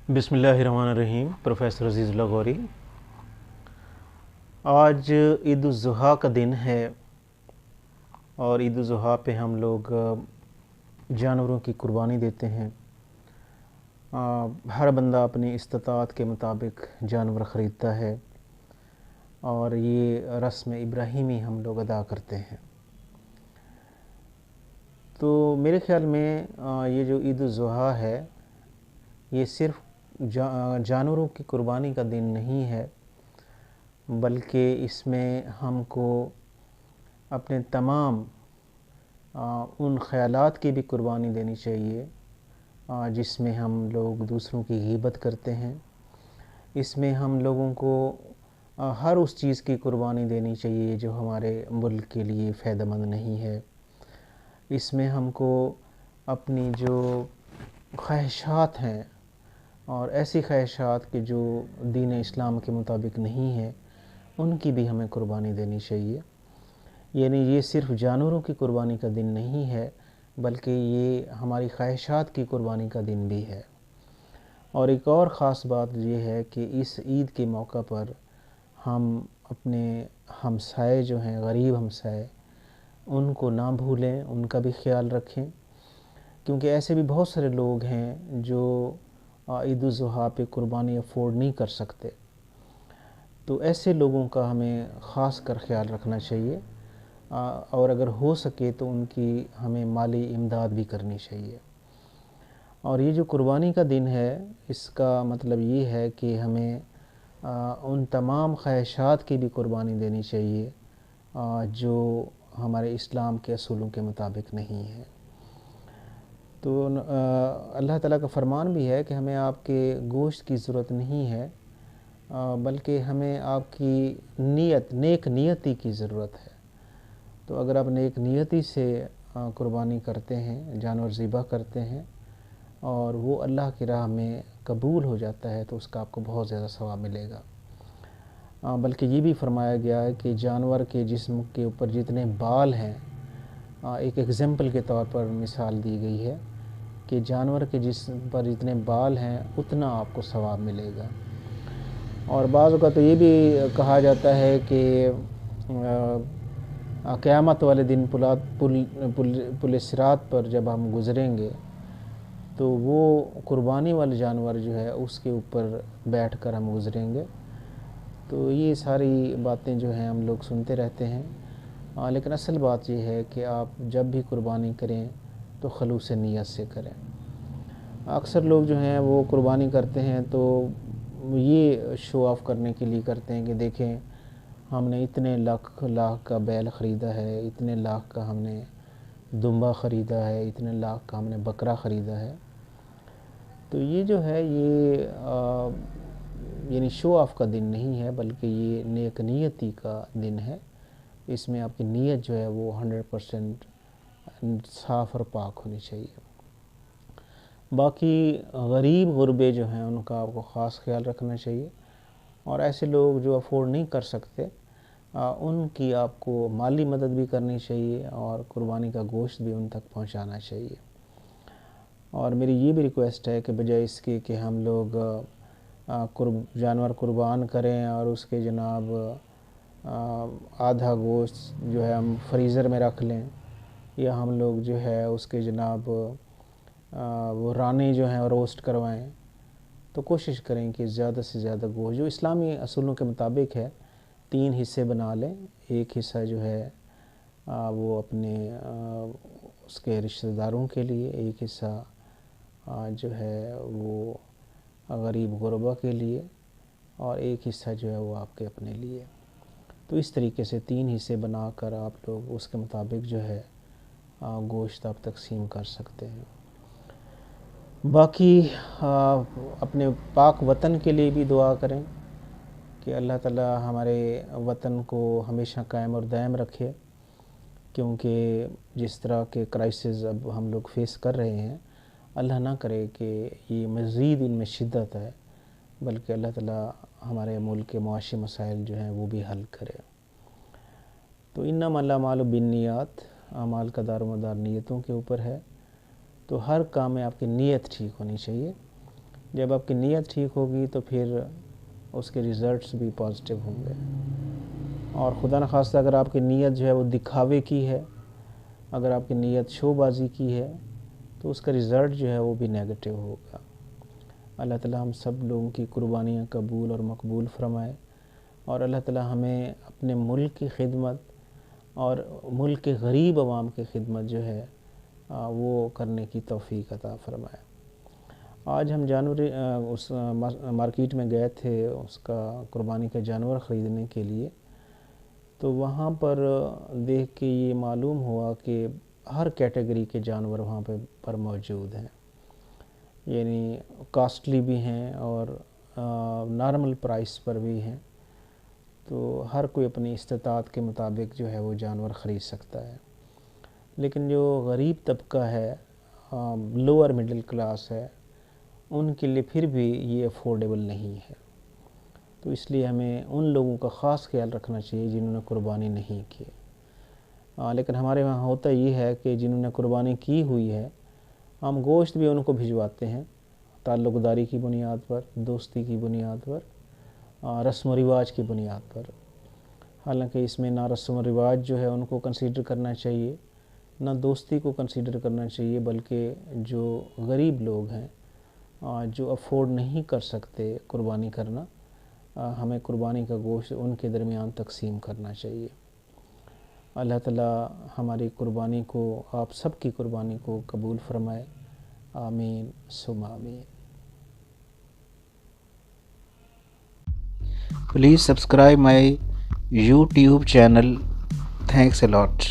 बिस्मिल्लाहिर्रहमानिर्रहीम। प्रोफेसर अज़ीज़ुल्लाह गौरी। आज ईद उल ज़ुहा का दिन है और ईद उल ज़ुहा पे हम लोग जानवरों की कुर्बानी देते हैं। हर बंदा अपनी इस्तिताअत के मुताबिक जानवर ख़रीदता है और ये रस्म इब्राहीमी हम लोग अदा करते हैं। तो मेरे ख़्याल में ये जो ईद उल ज़ुहा है ये सिर्फ़ जानवरों की कुर्बानी का दिन नहीं है, बल्कि इसमें हमको अपने तमाम उन ख़यालात की भी कुर्बानी देनी चाहिए जिसमें हम लोग दूसरों की ग़ीबत करते हैं। इसमें हम लोगों को हर उस चीज़ की कुर्बानी देनी चाहिए जो हमारे मुल्क के लिए फ़ायदेमंद नहीं है। इसमें हमको अपनी जो ख्वाहिशात हैं और ऐसी ख्वाहिशात कि जो दीन इस्लाम के मुताबिक नहीं है, उनकी भी हमें कुर्बानी देनी चाहिए। यानी ये सिर्फ़ जानवरों की कुर्बानी का दिन नहीं है, बल्कि ये हमारी ख्वाहिशात की कुर्बानी का दिन भी है। और एक और ख़ास बात ये है कि इस ईद के मौका पर हम अपने हमसाए जो हैं, गरीब हमसाए, उनको ना भूलें, उनका भी ख्याल रखें, क्योंकि ऐसे भी बहुत सारे लोग हैं जो ईद उल ज़ुहा पे कुर्बानी अफोर्ड नहीं कर सकते। तो ऐसे लोगों का हमें ख़ास कर ख्याल रखना चाहिए और अगर हो सके तो उनकी हमें माली इमदाद भी करनी चाहिए। और ये जो कुर्बानी का दिन है, इसका मतलब ये है कि हमें उन तमाम ख्वाहिशात की भी कुर्बानी देनी चाहिए जो हमारे इस्लाम के असूलों के मुताबिक नहीं है। तो अल्लाह ताला का फ़रमान भी है कि हमें आपके गोश्त की ज़रूरत नहीं है, बल्कि हमें आपकी नेक नियति की ज़रूरत है। तो अगर आप नेक नियति से कुर्बानी करते हैं, जानवर ज़िबा करते हैं और वो अल्लाह की राह में कबूल हो जाता है, तो उसका आपको बहुत ज़्यादा सवाब मिलेगा। बल्कि ये भी फरमाया गया है कि जानवर के जिस्म के ऊपर जितने बाल हैं, एक एग्ज़ाम्पल के तौर पर मिसाल दी गई है कि जानवर के जिस्म पर जितने बाल हैं उतना आपको सवाब मिलेगा। और बाज़ का तो ये भी कहा जाता है कि क़यामत वाले दिन पुल सिरात पर जब हम गुज़रेंगे तो वो कुर्बानी वाले जानवर जो है उसके ऊपर बैठकर हम गुज़रेंगे। तो ये सारी बातें जो हैं हम लोग सुनते रहते हैं, लेकिन असल बात ये है कि आप जब भी कुर्बानी करें तो खलूस नीयत से करें। अक्सर लोग जो हैं वो कुर्बानी करते हैं तो ये शो ऑफ़ करने के लिए करते हैं कि देखें हमने इतने लाख का बैल ख़रीदा है, इतने लाख का हमने दुम्बा ख़रीदा है, इतने लाख का हमने बकरा ख़रीदा है। तो ये जो है ये यानी शो ऑफ़ का दिन नहीं है, बल्कि ये नेक नियति का दिन है। इसमें आपकी नीयत जो है वो 100% साफ़ और पाक होनी चाहिए। बाकी गरीब गुरबे जो हैं उनका आपको ख़ास ख्याल रखना चाहिए और ऐसे लोग जो अफोर्ड नहीं कर सकते उनकी आपको माली मदद भी करनी चाहिए और कुर्बानी का गोश्त भी उन तक पहुंचाना चाहिए। और मेरी ये भी रिक्वेस्ट है कि बजाय इसके कि हम लोग जानवर कुर्बान करें और उसके जनाब आधा गोश्त जो है हम फ्रीज़र में रख लें, या हम लोग जो है उसके जनाब वो रानी जो हैं रोस्ट करवाएं, तो कोशिश करें कि ज़्यादा से ज़्यादा गोश्त जो इस्लामी असूलों के मुताबिक है 3 हिस्से बना लें। एक हिस्सा जो है वो अपने उसके रिश्तेदारों के लिए, एक हिस्सा जो है वो गरीब गुरबा के लिए और एक हिस्सा जो है वो आपके अपने लिए। तो इस तरीके से 3 हिस्से बनाकर आप लोग उसके मुताबिक जो है गोश्त आप तकसीम कर सकते हैं। बाकी अपने पाक वतन के लिए भी दुआ करें कि अल्लाह ताला हमारे वतन को हमेशा कायम और दायम रखे, क्योंकि जिस तरह के क्राइसिस अब हम लोग फेस कर रहे हैं, अल्लाह ना करे कि ये मज़ीद इनमें शिद्दत है, बल्कि अल्लाह ताला हमारे मुल्क के मुआशी मसाइल जो हैं वो भी हल करे। तो इन्नमल अमालु बिन्नियात, अमाल का दारोमदार नीयतों के ऊपर है। तो हर काम में आपकी नीयत ठीक होनी चाहिए। जब आपकी नीयत ठीक होगी तो फिर उसके रिज़ल्ट्स भी पॉजिटिव होंगे। और खुदा न खास्ता अगर आपकी नीयत जो है वो दिखावे की है, अगर आपकी नीयत शोबाजी की है, तो उसका रिज़ल्ट जो है वो भी नेगेटिव होगा। अल्लाह ताला हम सब लोगों की कुर्बानियाँ कबूल और मकबूल फ़रमाए, और अल्लाह ताला हमें अपने मुल्क की खिदमत और मुल्क के गरीब अवाम की खिदमत जो है वो करने की तौफ़ीक अता फ़रमाए। आज हम जानवर उस मार्केट में गए थे उसका कुर्बानी का जानवर ख़रीदने के लिए, तो वहाँ पर देख के ये मालूम हुआ कि हर कैटेगरी के जानवर वहाँ पर मौजूद हैं, यानी कॉस्टली भी हैं और नॉर्मल प्राइस पर भी हैं। तो हर कोई अपनी इस्तिताअत के मुताबिक जो है वो जानवर ख़रीद सकता है। लेकिन जो गरीब तबका है, लोअर मिडिल क्लास है, उनके लिए फिर भी ये अफोर्डेबल नहीं है। तो इसलिए हमें उन लोगों का ख़ास ख्याल रखना चाहिए जिन्होंने कुर्बानी नहीं की। लेकिन हमारे वहाँ होता ये है कि जिन्होंने कुर्बानी की हुई है, हम गोश्त भी उनको भिजवाते हैं ताल्लुक़दारी की बुनियाद पर, दोस्ती की बुनियाद पर, रस्म व रिवाज की बुनियाद पर। हालांकि इसमें ना रस्म व रिवाज जो है उनको कंसीडर करना चाहिए, ना दोस्ती को कंसीडर करना चाहिए, बल्कि जो गरीब लोग हैं, जो अफोर्ड नहीं कर सकते कुर्बानी करना, हमें कुर्बानी का गोश्त उनके दरमियान तकसीम करना चाहिए। अल्लाह ताला हमारी कुर्बानी को, आप सब की कुर्बानी को कबूल फ़रमाए। आमीन सुम्मा आमीन। Please subscribe my YouTube channel. Thanks a lot.